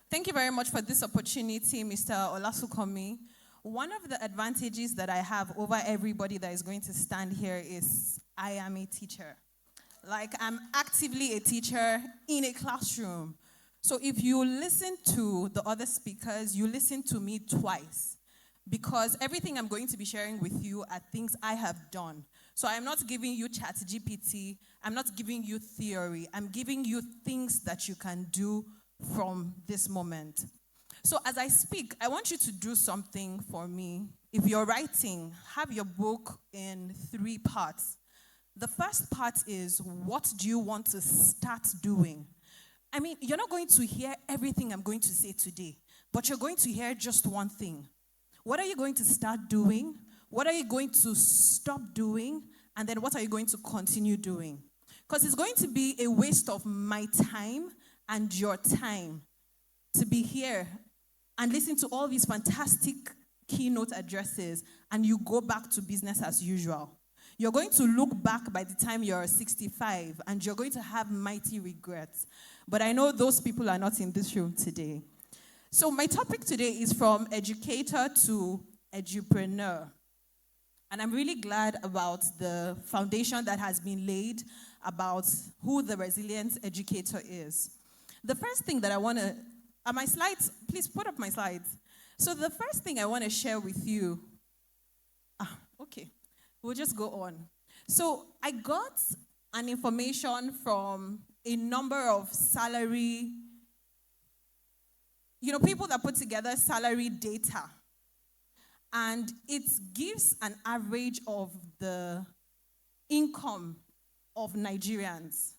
Thank you very much for this opportunity, Mr. Olasukomi. One of the advantages that I have over everybody that is going to stand here is I am a teacher. Like, I'm actively a teacher in a classroom. So if you listen to the other speakers, you listen to me twice. Because everything I'm going to be sharing with you are things I have done. So I'm not giving you ChatGPT. I'm not giving you theory. I'm giving you things that you can do from this moment. So as I speak, I want you to do something for me. If you're writing, have your book in 3 parts. The first part is, what do you want to start doing? I mean, you're not going to hear everything I'm going to say today, but you're going to hear just one thing. What are you going to start doing? What are you going to stop doing? And then what are you going to continue doing? Because it's going to be a waste of my time and your time to be here and listen to all these fantastic keynote addresses, and you go back to business as usual. You're going to look back by the time you're 65, and you're going to have mighty regrets. But I know those people are not in this room today. So my topic today is from Educator to Edupreneur. And I'm really glad about the foundation that has been laid about who the resilient educator is. The first thing that I want to, my slides, please put up my slides. So the first thing I want to share with you, okay, we'll just go on. So I got an information from a number of salary, people that put together salary data. And it gives an average of the income of Nigerians.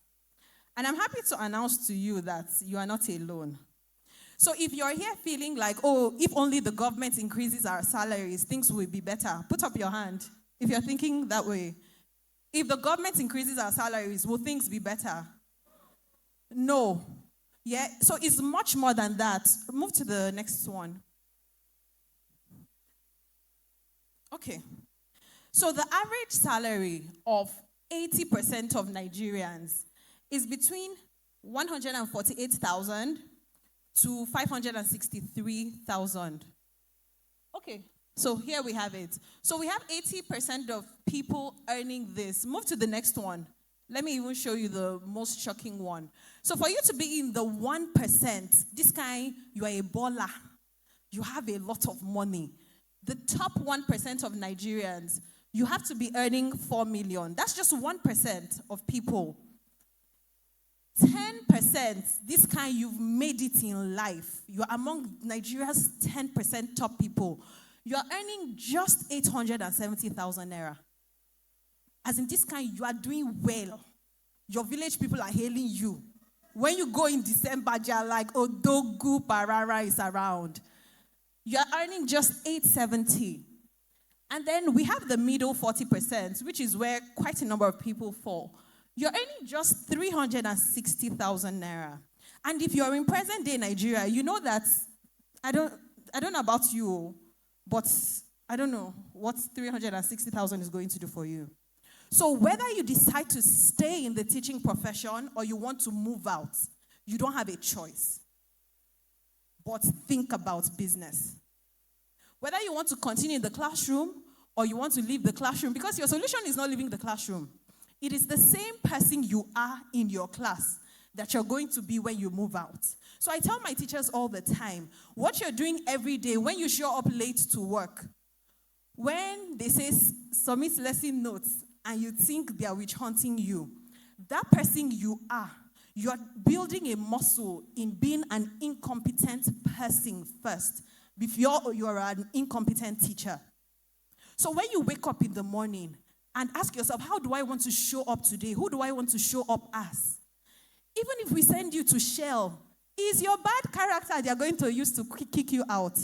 And I'm happy to announce to you that you are not alone. So if you're here feeling like, oh, if only the government increases our salaries, things will be better, put up your hand if you're thinking that way. If the government increases our salaries, will things be better? No. Yeah, so it's much more than that. Move to the next one. Okay. So the average salary of 80% of Nigerians is between 148,000 to 563,000. Okay, so here we have it. So we have 80% of people earning this. Move to the next one. Let me even show you the most shocking one. So for you to be in the 1%, this kind, you are a baller. You have a lot of money. The top 1% of Nigerians, you have to be earning 4 million. That's just 1% of people. 10%, this kind, you've made it in life. You're among Nigeria's 10% top people. You're earning just 870,000 naira. As in this kind, you are doing well. Your village people are hailing you. When you go in December, you're like, Odogu Parara is around. You're earning just 870. And then we have the middle 40%, which is where quite a number of people fall. You're earning just 360,000 naira. And if you're in present day Nigeria, you know that, I don't know about you, but I don't know what 360,000 is going to do for you. So whether you decide to stay in the teaching profession or you want to move out, you don't have a choice. But think about business. Whether you want to continue in the classroom or you want to leave the classroom, because your solution is not leaving the classroom. It is the same person you are in your class that you're going to be when you move out. So I tell my teachers all the time, what you're doing every day when you show up late to work, when they say submit lesson notes and you think they are witch hunting you, that person you are, you're building a muscle in being an incompetent person first before you're an incompetent teacher. So when you wake up in the morning and ask yourself, how do I want to show up today? Who do I want to show up as? Even if we send you to Shell, is your bad character they're going to use to kick you out?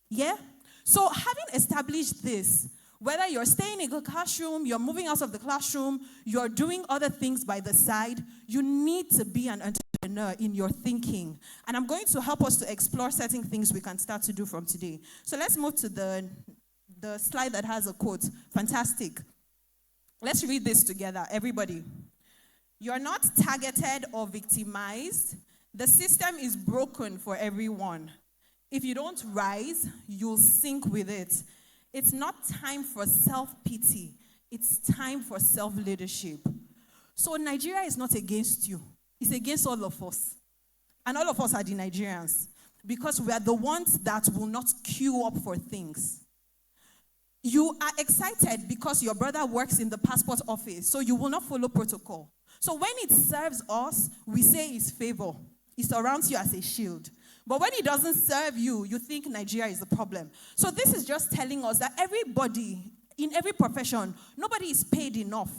Yeah? So having established this, whether you're staying in the classroom, you're moving out of the classroom, you're doing other things by the side, you need to be an entrepreneur in your thinking. And I'm going to help us to explore certain things we can start to do from today. So let's move to the slide that has a quote. Fantastic. Let's read this together, everybody. You're not targeted or victimized. The system is broken for everyone. If you don't rise, you'll sink with it. It's not time for self-pity. It's time for self-leadership. So Nigeria is not against you. It's against all of us. And all of us are the Nigerians. Because we are the ones that will not queue up for things. You are excited because your brother works in the passport office, so you will not follow protocol. So when it serves us, we say it's favor. It surrounds you as a shield. But when it doesn't serve you, you think Nigeria is the problem. So this is just telling us that everybody, in every profession, nobody is paid enough.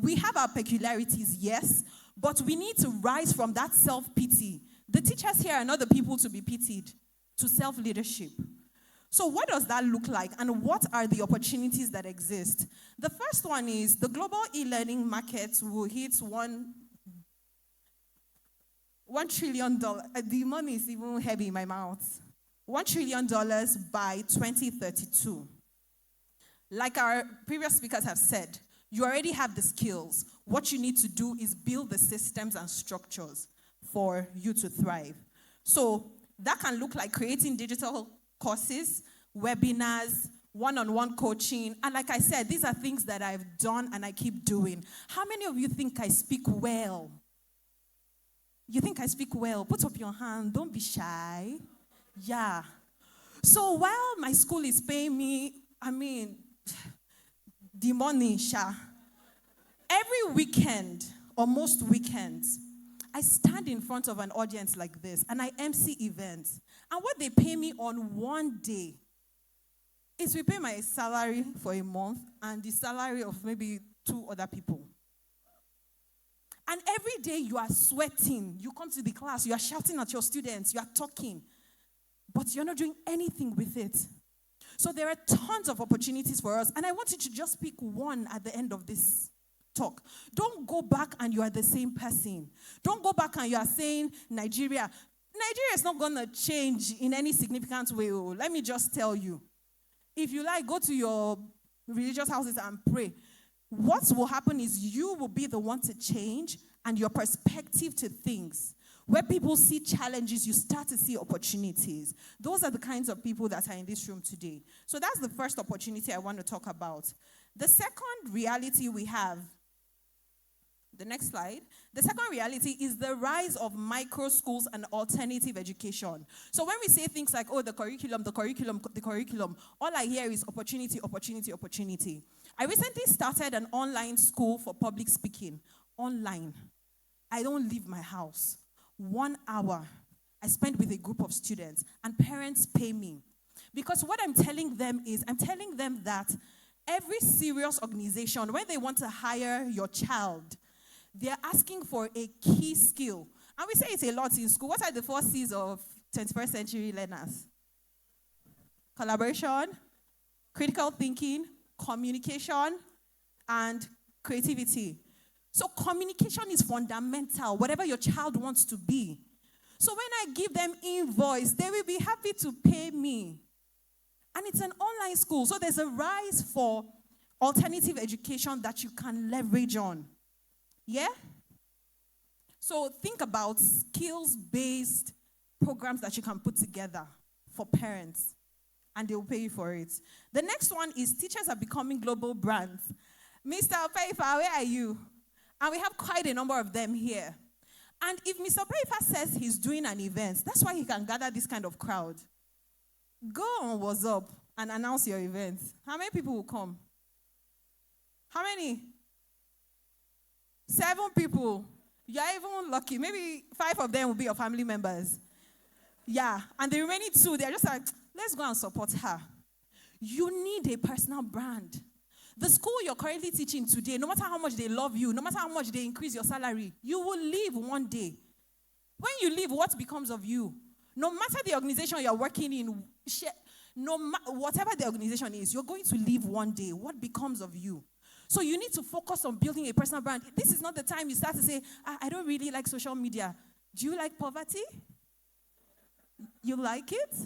We have our peculiarities, yes, but we need to rise from that self-pity. The teachers here are not the people to be pitied, to self-leadership. So what does that look like, and what are the opportunities that exist? The first one is the global e-learning market will hit $1 trillion. The money is even heavy in my mouth. $1 trillion by 2032. Like our previous speakers have said, you already have the skills. What you need to do is build the systems and structures for you to thrive. So that can look like creating digital courses, webinars, one-on-one coaching. And like I said, these are things that I've done and I keep doing. How many of you think I speak well? You think I speak well? Put up your hand. Don't be shy. Yeah. So while my school is paying me, the money, every weekend or most weekends, I stand in front of an audience like this and I MC events. And what they pay me on one day is we pay my salary for a month and the salary of maybe 2 other people. And every day you are sweating. You come to the class, you are shouting at your students, you are talking, but you're not doing anything with it. So there are tons of opportunities for us. And I want you to just pick one at the end of this talk. Don't go back and you are the same person. Don't go back and you are saying Nigeria is not going to change in any significant way. Oh, let me just tell you. If you like, go to your religious houses and pray. What will happen is you will be the one to change, and your perspective to things. Where people see challenges, you start to see opportunities. Those are the kinds of people that are in this room today. So that's the first opportunity I want to talk about. The second reality we have, the next slide. The second reality is the rise of micro schools and alternative education. So when we say things like, oh, the curriculum, all I hear is opportunity, opportunity, opportunity. I recently started an online school for public speaking. Online. I don't leave my house. 1 hour I spend with a group of students, and parents pay me. Because what I'm telling them is, I'm telling them that every serious organization, when they want to hire your child, they're asking for a key skill. And we say it a lot in school. What are the 4 C's of 21st century learners? Collaboration, critical thinking, communication, and creativity. So communication is fundamental, whatever your child wants to be. So when I give them invoice, they will be happy to pay me. And it's an online school, so there's a rise for alternative education that you can leverage on. Yeah? So think about skills-based programs that you can put together for parents, and they will pay you for it. The next one is teachers are becoming global brands. Mr. Opeifa, where are you? And we have quite a number of them here. And if Mr. Opeifa says he's doing an event, that's why he can gather this kind of crowd. Go on What's Up and announce your event. How many people will come? How many? 7 people. You're even lucky. Maybe 5 of them will be your family members. Yeah. And the remaining 2, they're just like, let's go and support her. You need a personal brand. The school you're currently teaching today, no matter how much they love you, no matter how much they increase your salary, you will leave one day. When you leave, what becomes of you? No matter the organization you're working in, whatever the organization is, you're going to leave one day. What becomes of you? So you need to focus on building a personal brand. This is not the time you start to say, I don't really like social media. Do you like poverty? You like it?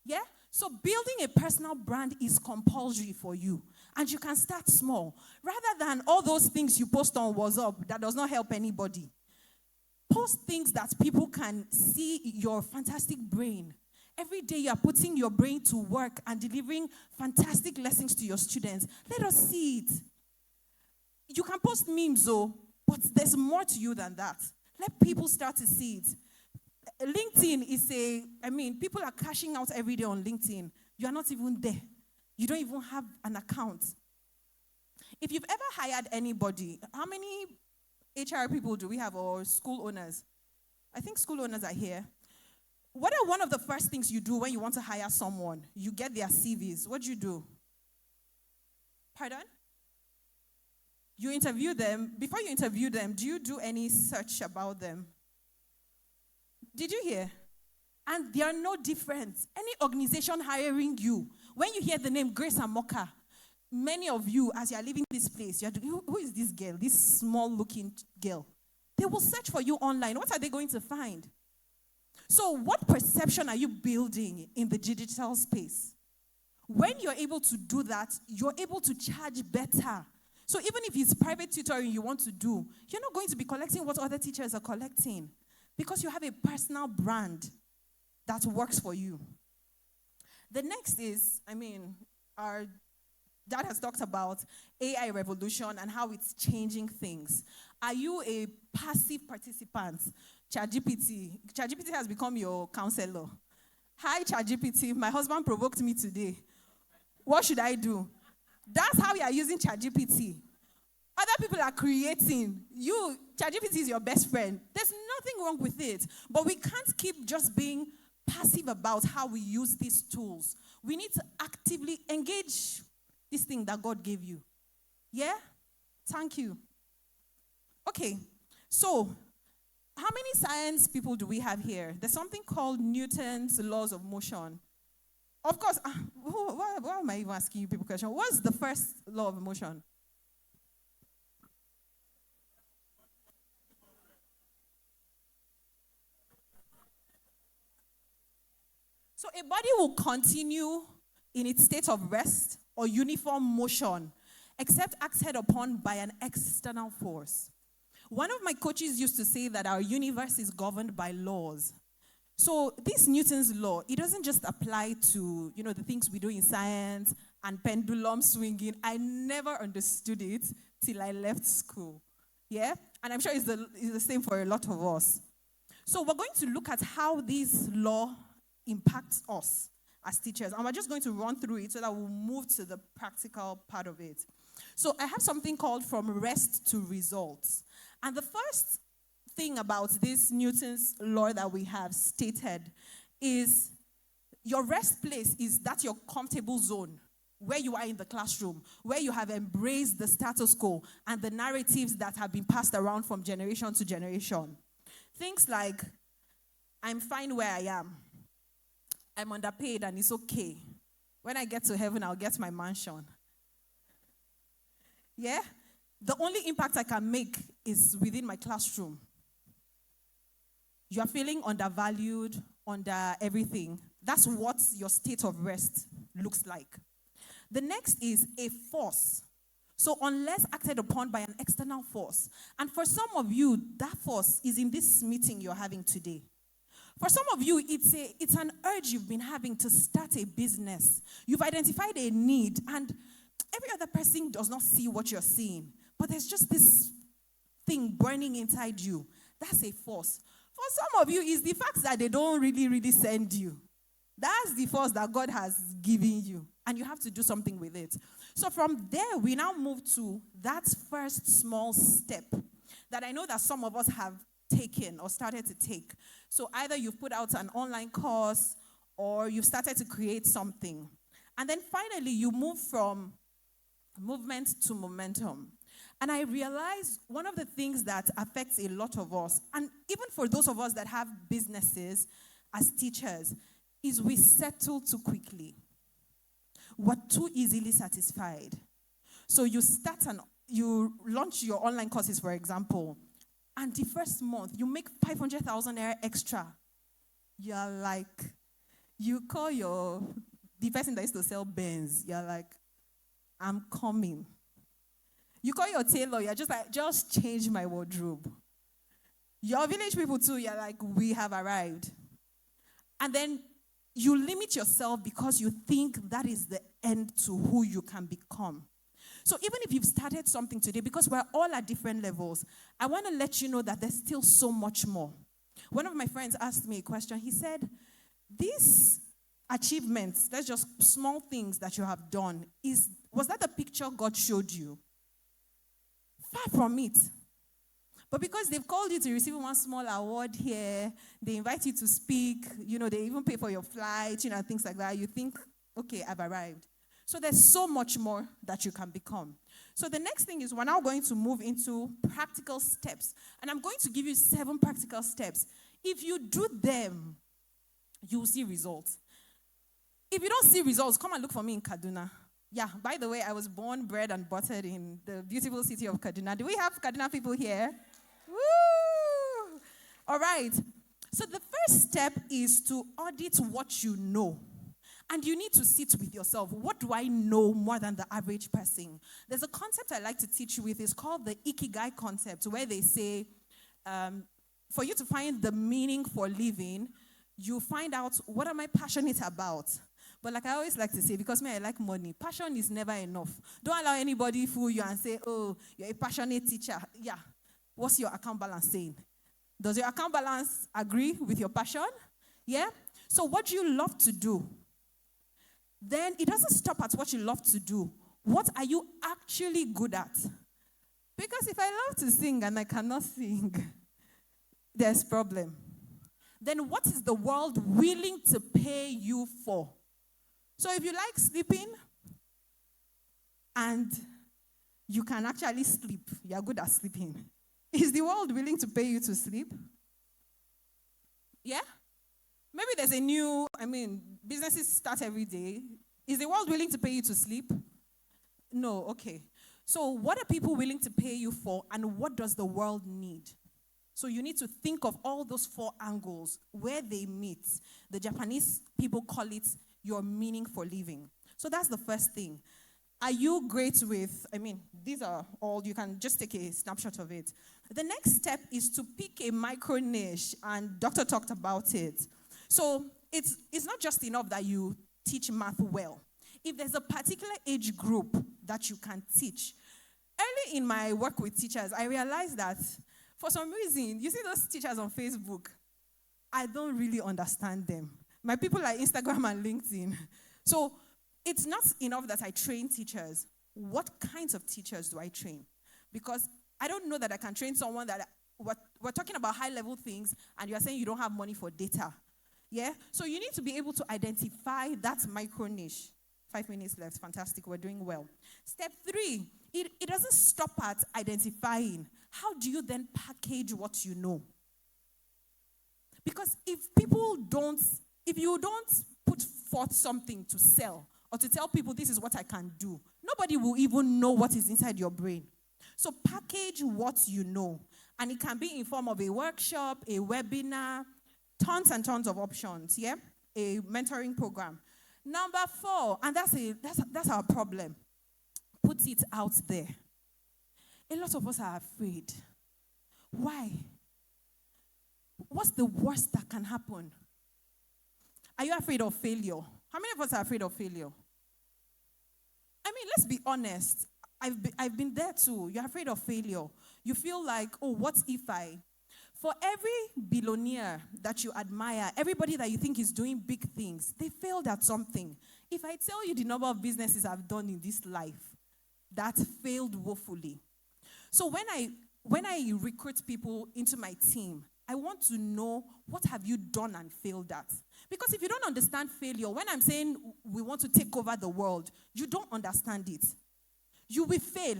Yeah? So building a personal brand is compulsory for you. And you can start small. Rather than all those things you post on WhatsApp that does not help anybody. Post things that people can see your fantastic brain. Every day you are putting your brain to work and delivering fantastic lessons to your students. Let us see it. You can post memes, though, but there's more to you than that. Let people start to see it. LinkedIn is people are cashing out every day on LinkedIn. You are not even there. You don't even have an account. If you've ever hired anybody, how many HR people do we have, or school owners? I think school owners are here. What are one of the first things you do when you want to hire someone? You get their CVs. What do you do? Pardon? You interview them. Before you interview them, do you do any search about them? Did you hear? And they are no different. Any organization hiring you, when you hear the name Grace Amoka, many of you, as you are leaving this place, you're doing, who is this girl, this small-looking girl? They will search for you online. What are they going to find? So what perception are you building in the digital space? When you're able to do that, you're able to charge better. So even if it's private tutoring you want to do, you're not going to be collecting what other teachers are collecting because you have a personal brand that works for you. The next is, our dad has talked about AI revolution and how it's changing things. Are you a passive participant? ChatGPT has become your counselor. Hi, ChatGPT. My husband provoked me today. What should I do? That's how you are using ChatGPT. Other people are creating. ChatGPT is your best friend. There's nothing wrong with it. But we can't keep just being passive about how we use these tools. We need to actively engage this thing that God gave you. Yeah? Thank you. Okay. So, how many science people do we have here? There's something called Newton's laws of motion. Of course, why am I even asking you people questions? What's the first law of motion? So a body will continue in its state of rest or uniform motion, except acted upon by an external force. One of my coaches used to say that our universe is governed by laws. So this Newton's law, it doesn't just apply to, the things we do in science and pendulum swinging. I never understood it till I left school. Yeah? And I'm sure it's the same for a lot of us. So we're going to look at how this law impacts us as teachers. And we're just going to run through it so that we'll move to the practical part of it. So I have something called from rest to results. And the first thing about this Newton's law that we have stated is your rest place is that your comfortable zone where you are in the classroom, where you have embraced the status quo and the narratives that have been passed around from generation to generation. Things like, I'm fine where I am. I'm underpaid and it's okay. When I get to heaven, I'll get my mansion. Yeah? The only impact I can make is within my classroom. You are feeling undervalued, under everything. That's what your state of rest looks like. The next is a force. So unless acted upon by an external force. And for some of you, that force is in this meeting you're having today. For some of you, it's an urge you've been having to start a business. You've identified a need, and every other person does not see what you're seeing. But there's just this thing burning inside you. That's a force. For some of you, it's the fact that they don't really send you. That's the force that God has given you. And you have to do something with it. So from there, we now move to that first small step that I know that some of us have taken or started to take. So either you've put out an online course or you've started to create something. And then finally, you move from movement to momentum. And I realized one of the things that affects a lot of us, and even for those of us that have businesses as teachers, is we settle too quickly. We're too easily satisfied. So you launch your online courses, for example, and the first month, you make 500,000 naira extra. You're like, you call the person that used to sell Benz, you're like, I'm coming. You call your tailor, you're just like, just change my wardrobe. Your village people too, you're like, we have arrived. And then you limit yourself because you think that is the end to who you can become. So even if you've started something today, because we're all at different levels, I want to let you know that there's still so much more. One of my friends asked me a question. He said, these achievements, that's just small things that you have done, was that the picture God showed you? Far from it. But because they've called you to receive one small award here, they invite you to speak, they even pay for your flight, things like that, you think, okay, I've arrived. So there's so much more that you can become. So the next thing is we're now going to move into practical steps. And I'm going to give you 7 practical steps. If you do them, you will see results. If you don't see results, come and look for me in Kaduna. Yeah, by the way, I was born, bred, and buttered in the beautiful city of Kaduna. Do we have Kaduna people here? Woo! All right. So the first step is to audit what you know. And you need to sit with yourself. What do I know more than the average person? There's a concept I like to teach you with. It's called the Ikigai concept, where they say, for you to find the meaning for living, you find out, what am I passionate about? But like I always like to say, because I like money, passion is never enough. Don't allow anybody fool you and say, oh, you're a passionate teacher. Yeah. What's your account balance saying? Does your account balance agree with your passion? Yeah? So what do you love to do? Then it doesn't stop at what you love to do. What are you actually good at? Because if I love to sing and I cannot sing, there's a problem. Then what is the world willing to pay you for? So if you like sleeping and you can actually sleep, you're good at sleeping, is the world willing to pay you to sleep? Yeah? Maybe there's a new, businesses start every day. Is the world willing to pay you to sleep? No, okay. So what are people willing to pay you for, and what does the world need? So you need to think of all those 4 angles where they meet. The Japanese people call it your meaning for living. So that's the first thing. Are you great with, these are all, you can just take a snapshot of it. The next step is to pick a micro niche, and Doctor talked about it. So it's not just enough that you teach math well. If there's a particular age group that you can teach. Early in my work with teachers, I realized that for some reason, you see those teachers on Facebook, I don't really understand them. My people are Instagram and LinkedIn. So it's not enough that I train teachers. What kinds of teachers do I train? Because I don't know that I can train someone that, we're talking about high-level things, and you're saying you don't have money for data. Yeah? So you need to be able to identify that micro niche. 5 minutes left. Fantastic. We're doing well. Step 3, it doesn't stop at identifying. How do you then package what you know? Because if you don't put forth something to sell or to tell people this is what I can do, nobody will even know what is inside your brain. So package what you know. And it can be in form of a workshop, a webinar, tons and tons of options, yeah? A mentoring program. Number 4, and that's our problem. Put it out there. A lot of us are afraid. Why? What's the worst that can happen? Are you afraid of failure? How many of us are afraid of failure? Let's be honest. I've been there too. You're afraid of failure. You feel like, oh, what if I? For every billionaire that you admire, everybody that you think is doing big things, they failed at something. If I tell you the number of businesses I've done in this life that failed woefully. So when I recruit people into my team, I want to know, what have you done and failed at? Because if you don't understand failure, when I'm saying we want to take over the world, you don't understand it. You will fail.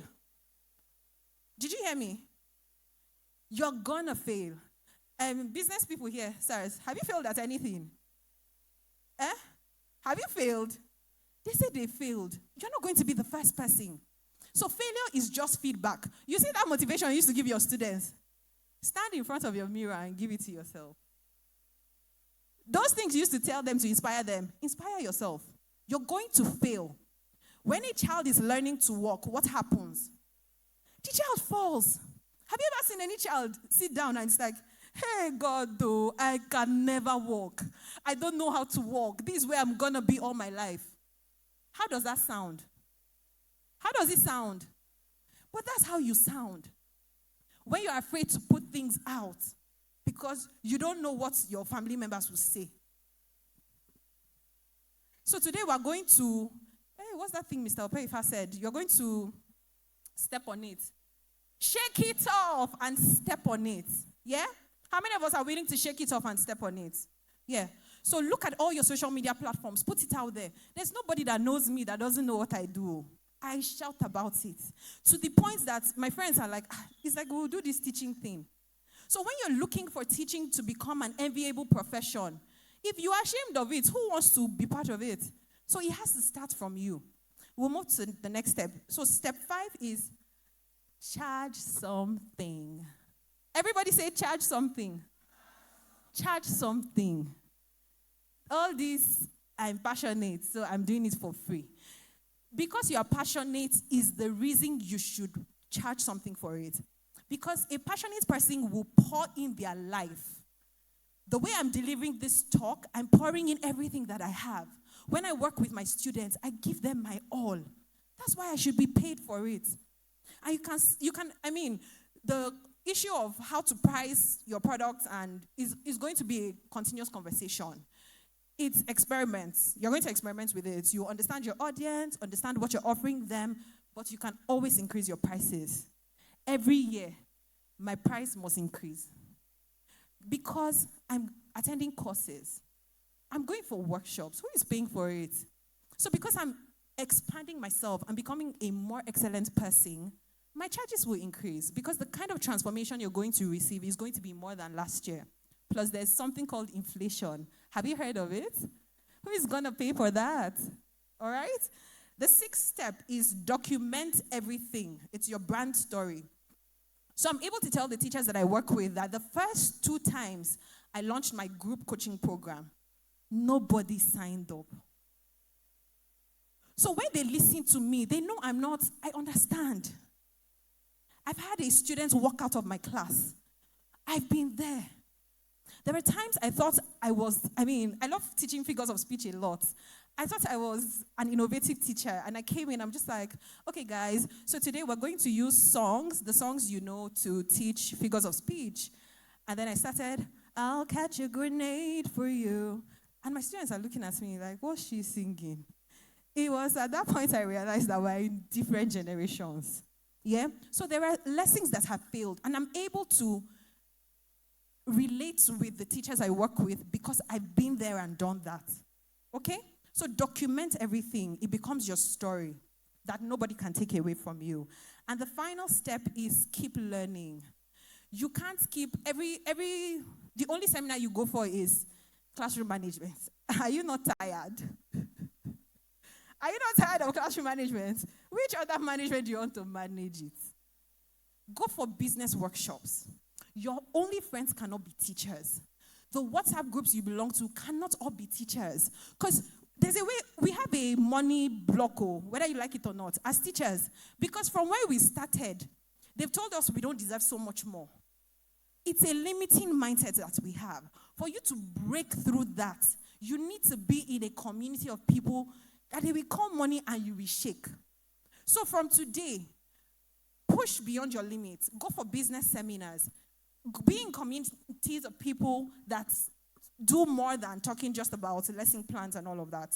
Did you hear me? You're gonna fail. Business people here, sirs, have you failed at anything? Have you failed? They say they failed. You're not going to be the first person. So failure is just feedback. You see that motivation you used to give your students? Stand in front of your mirror and give it to yourself. Those things you used to tell them to inspire them. Inspire yourself. You're going to fail. When a child is learning to walk, what happens? The child falls. Have you ever seen any child sit down and it's like, Hey, God, though, I can never walk. I don't know how to walk. This is where I'm going to be all my life. How does that sound? How does it sound? But that's how you sound. When you're afraid to put things out because you don't know what your family members will say. So today we're going to, hey, what's that thing Mr. Opeifa said? You're going to step on it. Shake it off and step on it. Yeah? How many of us are willing to shake it off and step on it? Yeah. So look at all your social media platforms. Put it out there. There's nobody that knows me that doesn't know what I do. I shout about it. To the point that my friends are like, it's like we'll do this teaching thing. So when you're looking for teaching to become an enviable profession, if you are ashamed of it, who wants to be part of it? So it has to start from you. We'll move to the next step. So step 5 is charge something. Everybody say charge something. Charge something. All this, I'm passionate, so I'm doing it for free. Because you are passionate is the reason you should charge something for it. Because a passionate person will pour in their life. The way I'm delivering this talk, I'm pouring in everything that I have. When I work with my students, I give them my all. That's why I should be paid for it. And the issue of how to price your products and is going to be a continuous conversation. It's experiments. You're going to experiment with it. You understand your audience, understand what you're offering them, but you can always increase your prices. Every year, my price must increase. Because I'm attending courses. I'm going for workshops. Who is paying for it? So because I'm expanding myself and becoming a more excellent person, my charges will increase. Because the kind of transformation you're going to receive is going to be more than last year. Plus, there's something called inflation. Have you heard of it? Who is going to pay for that? All right? The 6th step is document everything. It's your brand story. So I'm able to tell the teachers that I work with that the first 2 times I launched my group coaching program, nobody signed up. So when they listen to me, they know I understand. I've had a student walk out of my class. I've been there. There were times I thought I love teaching figures of speech a lot. I thought I was an innovative teacher, and I came in, I'm just like, okay, guys, so today we're going to use songs, the songs you know, to teach figures of speech. And then I started, I'll catch a grenade for you. And my students are looking at me like, what's she singing? It was at that point I realized that we're in different generations. Yeah? So there are lessons that have failed, and I'm able to relate with the teachers I work with because I've been there and done that. Okay? So document everything. It becomes your story that nobody can take away from you. And the final step is keep learning. You can't keep the only seminar you go for is classroom management. Are you not tired? Are you not tired of classroom management? Which other management do you want to manage it? Go for business workshops. Your only friends cannot be teachers. The WhatsApp groups you belong to cannot all be teachers. Because there's a way, we have a money block, whether you like it or not, as teachers. Because from where we started, they've told us we don't deserve so much more. It's a limiting mindset that we have. For you to break through that, you need to be in a community of people that they will call money and you will shake. So from today, push beyond your limits. Go for business seminars. Be in communities of people that do more than talking just about lesson plans and all of that.